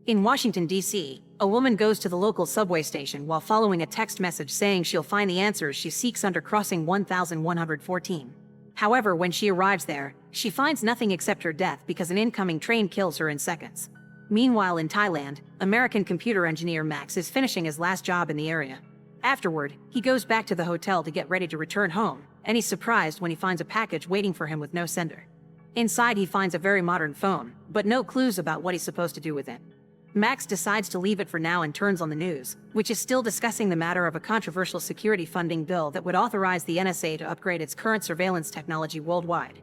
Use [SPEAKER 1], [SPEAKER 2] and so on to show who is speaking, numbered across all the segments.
[SPEAKER 1] In Washington, D.C., a woman goes to the local subway station while following a text message saying she'll find the answers she seeks under crossing 1114. However, when she arrives there, she finds nothing except her death because an incoming train kills her in seconds. Meanwhile, in Thailand, American computer engineer Max is finishing his last job in the area. Afterward, he goes back to the hotel to get ready to return home, and he's surprised when he finds a package waiting for him with no sender. Inside, he finds a very modern phone, but no clues about what he's supposed to do with it. Max decides to leave it for now and turns on the news, which is still discussing the matter of a controversial security funding bill that would authorize the NSA to upgrade its current surveillance technology worldwide.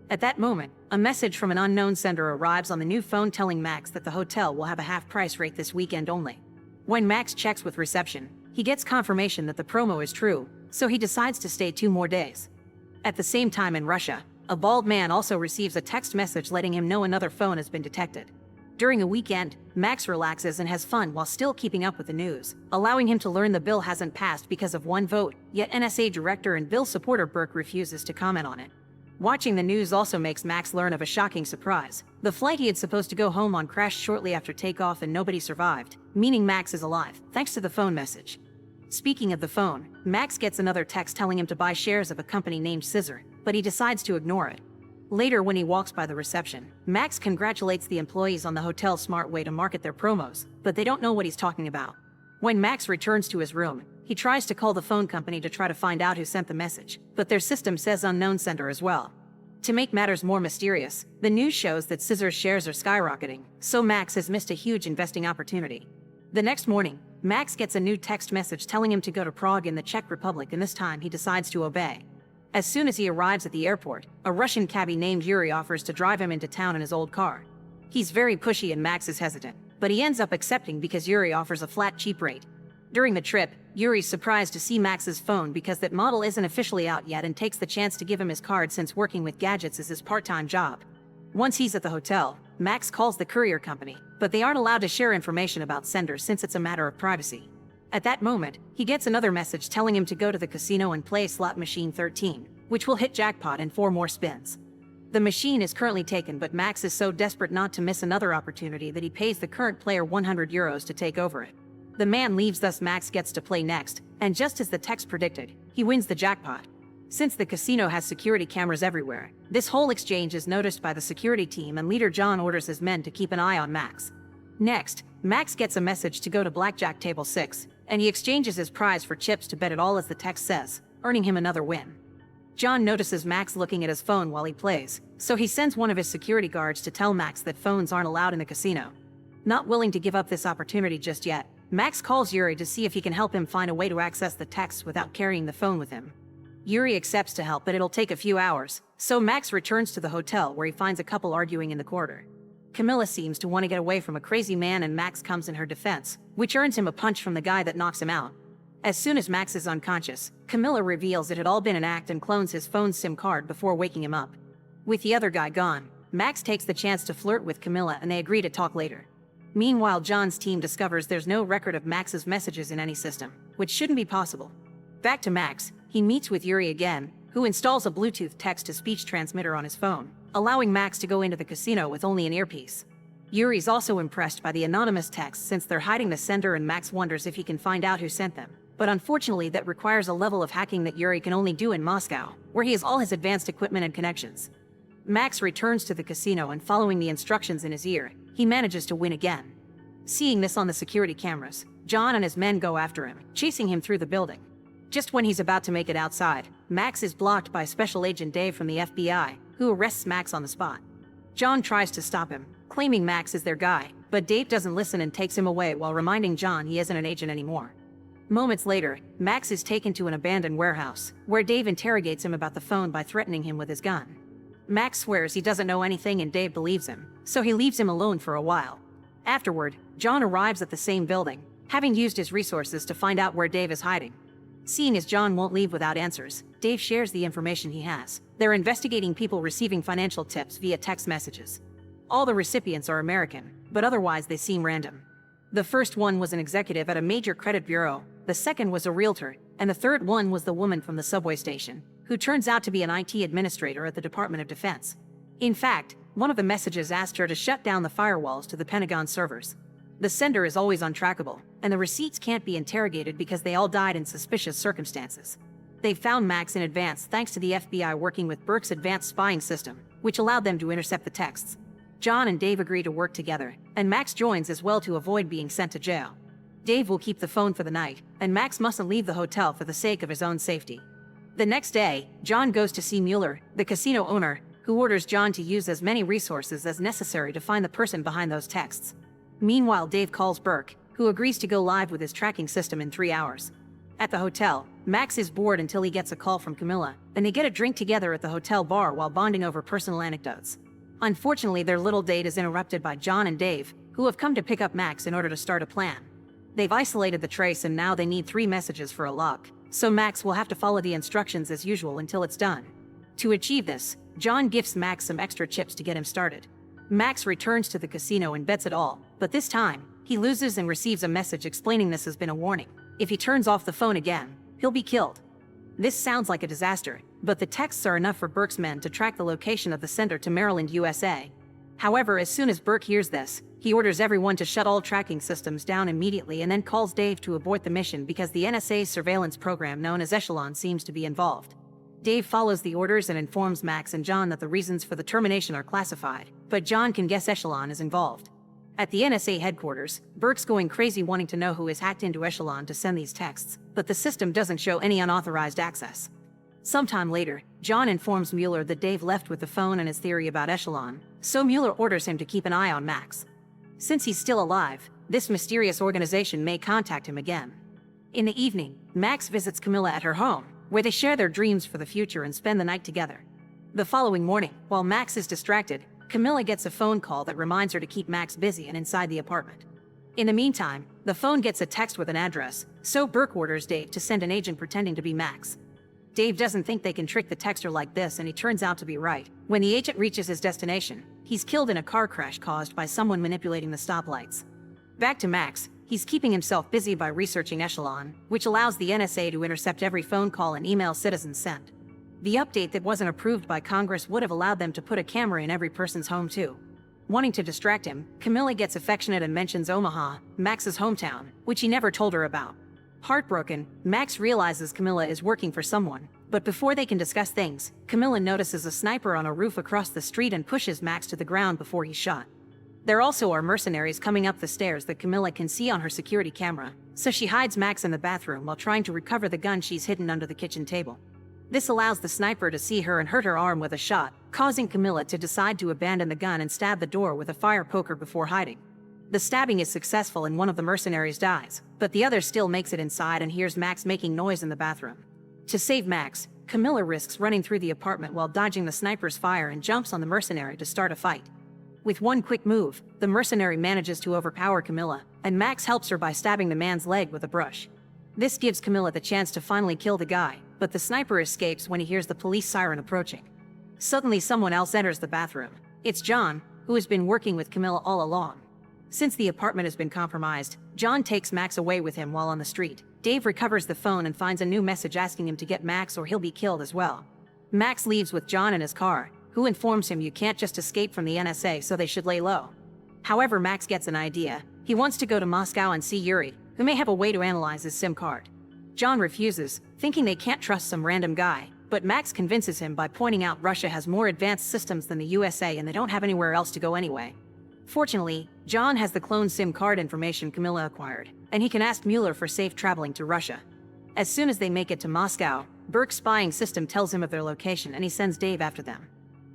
[SPEAKER 1] At that moment, a message from an unknown sender arrives on the new phone telling Max that the hotel will have a half-price rate this weekend only. When Max checks with reception, he gets confirmation that the promo is true, so he decides to stay 2 more days. At the same time in Russia, a bald man also receives a text message letting him know another phone has been detected. During a weekend, Max relaxes and has fun while still keeping up with the news, allowing him to learn the bill hasn't passed because of 1 vote, yet NSA director and bill supporter Burke refuses to comment on it. Watching the news also makes Max learn of a shocking surprise. The flight he had supposed to go home on crashed shortly after takeoff and nobody survived, meaning Max is alive, thanks to the phone message. Speaking of the phone, Max gets another text telling him to buy shares of a company named Scissor, but he decides to ignore it. Later, when he walks by the reception, Max congratulates the employees on the hotel's smart way to market their promos, but they don't know what he's talking about. When Max returns to his room, he tries to call the phone company to try to find out who sent the message, but their system says unknown sender as well. To make matters more mysterious, the news shows that Scissor's shares are skyrocketing, so Max has missed a huge investing opportunity. The next morning, Max gets a new text message telling him to go to Prague in the Czech Republic, and this time he decides to obey. As soon as he arrives at the airport, a Russian cabbie named Yuri offers to drive him into town in his old car. He's very pushy and Max is hesitant, but he ends up accepting because Yuri offers a flat, cheap rate. During the trip, Yuri's surprised to see Max's phone because that model isn't officially out yet and takes the chance to give him his card since working with gadgets is his part-time job. Once he's at the hotel, Max calls the courier company, but they aren't allowed to share information about senders since it's a matter of privacy. At that moment, he gets another message telling him to go to the casino and play slot machine 13, which will hit jackpot in 4 more spins. The machine is currently taken, but Max is so desperate not to miss another opportunity that he pays the current player €100 to take over it. The man leaves, thus Max gets to play next, and just as the text predicted, he wins the jackpot. Since the casino has security cameras everywhere, this whole exchange is noticed by the security team and leader John orders his men to keep an eye on Max. Next, Max gets a message to go to blackjack table 6, and he exchanges his prize for chips to bet it all as the text says, earning him another win. John notices Max looking at his phone while he plays, so he sends one of his security guards to tell Max that phones aren't allowed in the casino. Not willing to give up this opportunity just yet, Max calls Yuri to see if he can help him find a way to access the texts without carrying the phone with him. Yuri accepts to help, but it'll take a few hours, so Max returns to the hotel where he finds a couple arguing in the corridor. Camilla seems to want to get away from a crazy man and Max comes in her defense, which earns him a punch from the guy that knocks him out. As soon as Max is unconscious, Camilla reveals it had all been an act and clones his phone's SIM card before waking him up. With the other guy gone, Max takes the chance to flirt with Camilla and they agree to talk later. Meanwhile, John's team discovers there's no record of Max's messages in any system, which shouldn't be possible. Back to Max, he meets with Yuri again, who installs a Bluetooth text-to-speech transmitter on his phone, allowing Max to go into the casino with only an earpiece. Yuri's also impressed by the anonymous texts since they're hiding the sender, and Max wonders if he can find out who sent them. But unfortunately, that requires a level of hacking that Yuri can only do in Moscow, where he has all his advanced equipment and connections. Max returns to the casino and following the instructions in his ear, he manages to win again. Seeing this on the security cameras, John and his men go after him, chasing him through the building. Just when he's about to make it outside, Max is blocked by Special Agent Dave from the FBI, who arrests Max on the spot. John tries to stop him, claiming Max is their guy, but Dave doesn't listen and takes him away while reminding John he isn't an agent anymore. Moments later, Max is taken to an abandoned warehouse, where Dave interrogates him about the phone by threatening him with his gun. Max swears he doesn't know anything and Dave believes him, so he leaves him alone for a while. Afterward, John arrives at the same building, having used his resources to find out where Dave is hiding. Seeing as John won't leave without answers, Dave shares the information he has. They're investigating people receiving financial tips via text messages. All the recipients are American, but otherwise they seem random. The first one was an executive at a major credit bureau, the second was a realtor, and the third one was the woman from the subway station, who turns out to be an IT administrator at the Department of Defense. In fact, one of the messages asked her to shut down the firewalls to the Pentagon servers. The sender is always untrackable, and the receipts can't be interrogated because they all died in suspicious circumstances. They've found Max in advance thanks to the FBI working with Burke's advanced spying system, which allowed them to intercept the texts. John and Dave agree to work together, and Max joins as well to avoid being sent to jail. Dave will keep the phone for the night, and Max mustn't leave the hotel for the sake of his own safety. The next day, John goes to see Mueller, the casino owner, who orders John to use as many resources as necessary to find the person behind those texts. Meanwhile, Dave calls Burke, who agrees to go live with his tracking system in 3 hours. At the hotel, Max is bored until he gets a call from Camilla, and they get a drink together at the hotel bar while bonding over personal anecdotes. Unfortunately, their little date is interrupted by John and Dave, who have come to pick up Max in order to start a plan. They've isolated the trace and now they need 3 messages for a lock, so Max will have to follow the instructions as usual until it's done. To achieve this, John gifts Max some extra chips to get him started. Max returns to the casino and bets it all, but this time, he loses and receives a message explaining this has been a warning. If he turns off the phone again, he'll be killed. This sounds like a disaster, but the texts are enough for Burke's men to track the location of the sender to Maryland, USA. However, as soon as Burke hears this, he orders everyone to shut all tracking systems down immediately and then calls Dave to abort the mission because the NSA's surveillance program known as Echelon seems to be involved. Dave follows the orders and informs Max and John that the reasons for the termination are classified, but John can guess Echelon is involved. At the NSA headquarters, Burke's going crazy wanting to know who has hacked into Echelon to send these texts, but the system doesn't show any unauthorized access. Sometime later, John informs Mueller that Dave left with the phone and his theory about Echelon, so Mueller orders him to keep an eye on Max. Since he's still alive, this mysterious organization may contact him again. In the evening, Max visits Camilla at her home, where they share their dreams for the future and spend the night together. The following morning, while Max is distracted, Camilla gets a phone call that reminds her to keep Max busy and inside the apartment. In the meantime, the phone gets a text with an address, so Burke orders Dave to send an agent pretending to be Max. Dave doesn't think they can trick the texter like this, and he turns out to be right. When the agent reaches his destination, he's killed in a car crash caused by someone manipulating the stoplights. Back to Max, he's keeping himself busy by researching Echelon, which allows the NSA to intercept every phone call and email citizens send. The update that wasn't approved by Congress would have allowed them to put a camera in every person's home too. Wanting to distract him, Camilla gets affectionate and mentions Omaha, Max's hometown, which he never told her about. Heartbroken, Max realizes Camilla is working for someone, but before they can discuss things, Camilla notices a sniper on a roof across the street and pushes Max to the ground before he's shot. There also are mercenaries coming up the stairs that Camilla can see on her security camera, so she hides Max in the bathroom while trying to recover the gun she's hidden under the kitchen table. This allows the sniper to see her and hurt her arm with a shot, causing Camilla to decide to abandon the gun and stab the door with a fire poker before hiding. The stabbing is successful and one of the mercenaries dies, but the other still makes it inside and hears Max making noise in the bathroom. To save Max, Camilla risks running through the apartment while dodging the sniper's fire and jumps on the mercenary to start a fight. With one quick move, the mercenary manages to overpower Camilla, and Max helps her by stabbing the man's leg with a brush. This gives Camilla the chance to finally kill the guy, but the sniper escapes when he hears the police siren approaching. Suddenly someone else enters the bathroom. It's John, who has been working with Camilla all along. Since the apartment has been compromised, John takes Max away with him while on the street. Dave recovers the phone and finds a new message asking him to get Max or he'll be killed as well. Max leaves with John in his car, who informs him you can't just escape from the NSA, so they should lay low. However, Max gets an idea. He wants to go to Moscow and see Yuri, who may have a way to analyze his SIM card. John refuses, thinking they can't trust some random guy, but Max convinces him by pointing out Russia has more advanced systems than the USA and they don't have anywhere else to go anyway. Fortunately, John has the clone SIM card information Camilla acquired, and he can ask Mueller for safe traveling to Russia. As soon as they make it to Moscow, Burke's spying system tells him of their location and he sends Dave after them.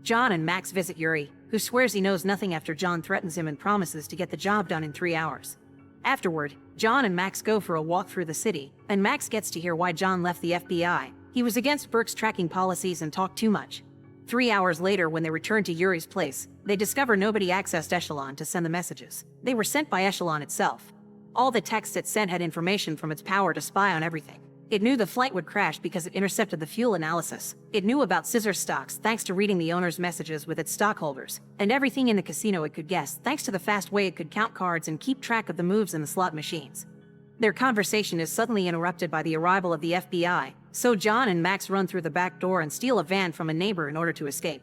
[SPEAKER 1] John and Max visit Yuri, who swears he knows nothing after John threatens him and promises to get the job done in 3 hours. Afterward, John and Max go for a walk through the city, and Max gets to hear why John left the FBI. He was against Burke's tracking policies and talked too much. 3 hours later, when they return to Yuri's place, they discover nobody accessed Echelon to send the messages. They were sent by Echelon itself. All the texts it sent had information from its power to spy on everything. It knew the flight would crash because it intercepted the fuel analysis. It knew about scissor stocks thanks to reading the owner's messages with its stockholders, and everything in the casino it could guess thanks to the fast way it could count cards and keep track of the moves in the slot machines. Their conversation is suddenly interrupted by the arrival of the FBI, so John and Max run through the back door and steal a van from a neighbor in order to escape.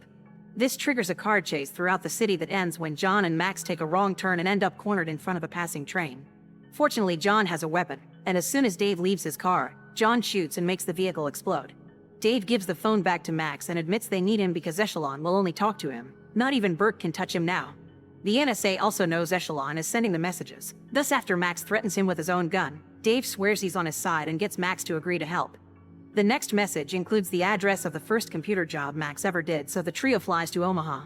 [SPEAKER 1] This triggers a car chase throughout the city that ends when John and Max take a wrong turn and end up cornered in front of a passing train. Fortunately, John has a weapon, and as soon as Dave leaves his car, John shoots and makes the vehicle explode. Dave gives the phone back to Max and admits they need him because Echelon will only talk to him. Not even Burke can touch him now. The NSA also knows Echelon is sending the messages. Thus, after Max threatens him with his own gun, Dave swears he's on his side and gets Max to agree to help. The next message includes the address of the first computer job Max ever did, so the trio flies to Omaha.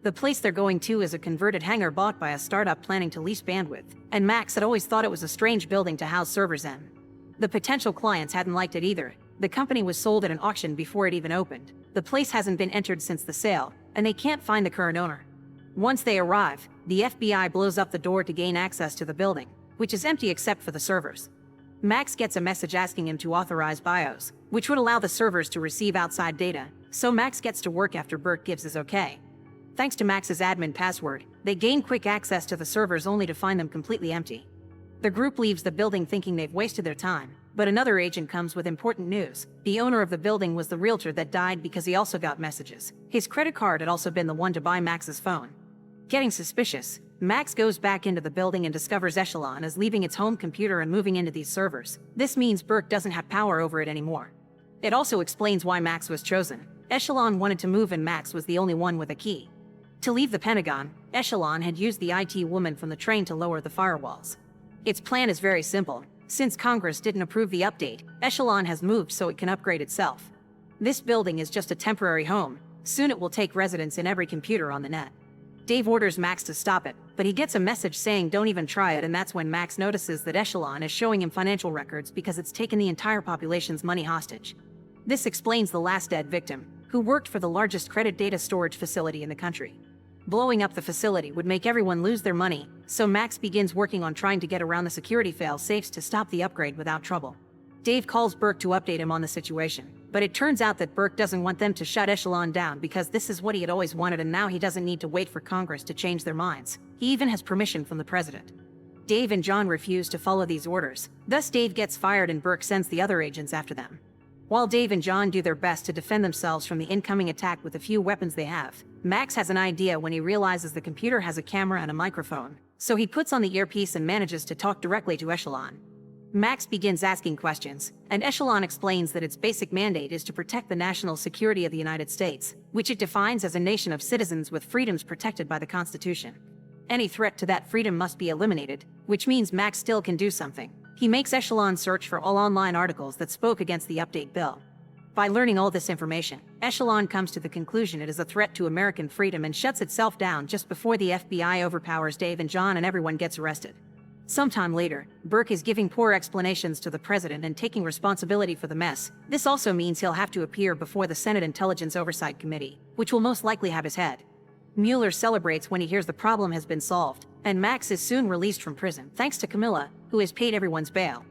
[SPEAKER 1] The place they're going to is a converted hangar bought by a startup planning to lease bandwidth, and Max had always thought it was a strange building to house servers in. The potential clients hadn't liked it either. The company was sold at an auction before it even opened. The place hasn't been entered since the sale, and they can't find the current owner. Once they arrive, the FBI blows up the door to gain access to the building, which is empty except for the servers. Max gets a message asking him to authorize BIOS, which would allow the servers to receive outside data, so Max gets to work after Burke gives his okay. Thanks to Max's admin password, they gain quick access to the servers only to find them completely empty. The group leaves the building thinking they've wasted their time, but another agent comes with important news. The owner of the building was the realtor that died because he also got messages. His credit card had also been the one to buy Max's phone. Getting suspicious, Max goes back into the building and discovers Echelon is leaving its home computer and moving into these servers. This means Burke doesn't have power over it anymore. It also explains why Max was chosen. Echelon wanted to move and Max was the only one with a key. To leave the Pentagon, Echelon had used the IT woman from the train to lower the firewalls. Its plan is very simple. Since Congress didn't approve the update, Echelon has moved so it can upgrade itself. This building is just a temporary home. Soon it will take residence in every computer on the net. Dave orders Max to stop it, but he gets a message saying don't even try it, and that's when Max notices that Echelon is showing him financial records because it's taken the entire population's money hostage. This explains the last dead victim, who worked for the largest credit data storage facility in the country. Blowing up the facility would make everyone lose their money, so Max begins working on trying to get around the security fail-safes to stop the upgrade without trouble. Dave calls Burke to update him on the situation, but it turns out that Burke doesn't want them to shut Echelon down because this is what he had always wanted, and now he doesn't need to wait for Congress to change their minds. He even has permission from the president. Dave and John refuse to follow these orders. Thus Dave gets fired and Burke sends the other agents after them. While Dave and John do their best to defend themselves from the incoming attack with the few weapons they have, Max has an idea when he realizes the computer has a camera and a microphone, so he puts on the earpiece and manages to talk directly to Echelon. Max begins asking questions, and Echelon explains that its basic mandate is to protect the national security of the United States, which it defines as a nation of citizens with freedoms protected by the Constitution. Any threat to that freedom must be eliminated, which means Max still can do something. He makes Echelon search for all online articles that spoke against the update bill. By learning all this information, Echelon comes to the conclusion it is a threat to American freedom and shuts itself down just before the FBI overpowers Dave and John and everyone gets arrested. Sometime later, Burke is giving poor explanations to the president and taking responsibility for the mess. This also means he'll have to appear before the Senate Intelligence Oversight Committee, which will most likely have his head. Mueller celebrates when he hears the problem has been solved, and Max is soon released from prison thanks to Camilla, who has paid everyone's bail.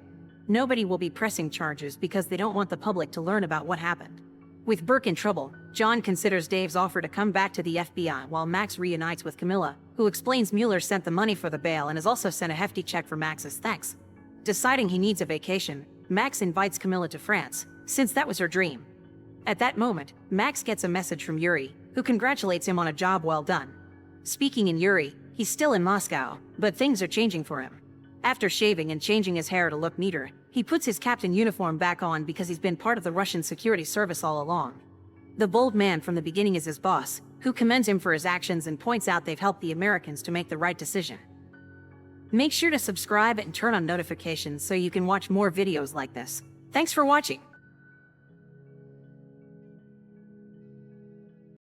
[SPEAKER 1] Nobody will be pressing charges because they don't want the public to learn about what happened. With Burke in trouble, John considers Dave's offer to come back to the FBI while Max reunites with Camilla, who explains Mueller sent the money for the bail and has also sent a hefty check for Max's thanks. Deciding he needs a vacation, Max invites Camilla to France, since that was her dream. At that moment, Max gets a message from Yuri, who congratulates him on a job well done. Speaking in Yuri, he's still in Moscow, but things are changing for him. After shaving and changing his hair to look neater, he puts his captain uniform back on because he's been part of the Russian security service all along. The bold man from the beginning is his boss, who commends him for his actions and points out they've helped the Americans to make the right decision. Make sure to subscribe and turn on notifications so you can watch more videos like this. Thanks for watching.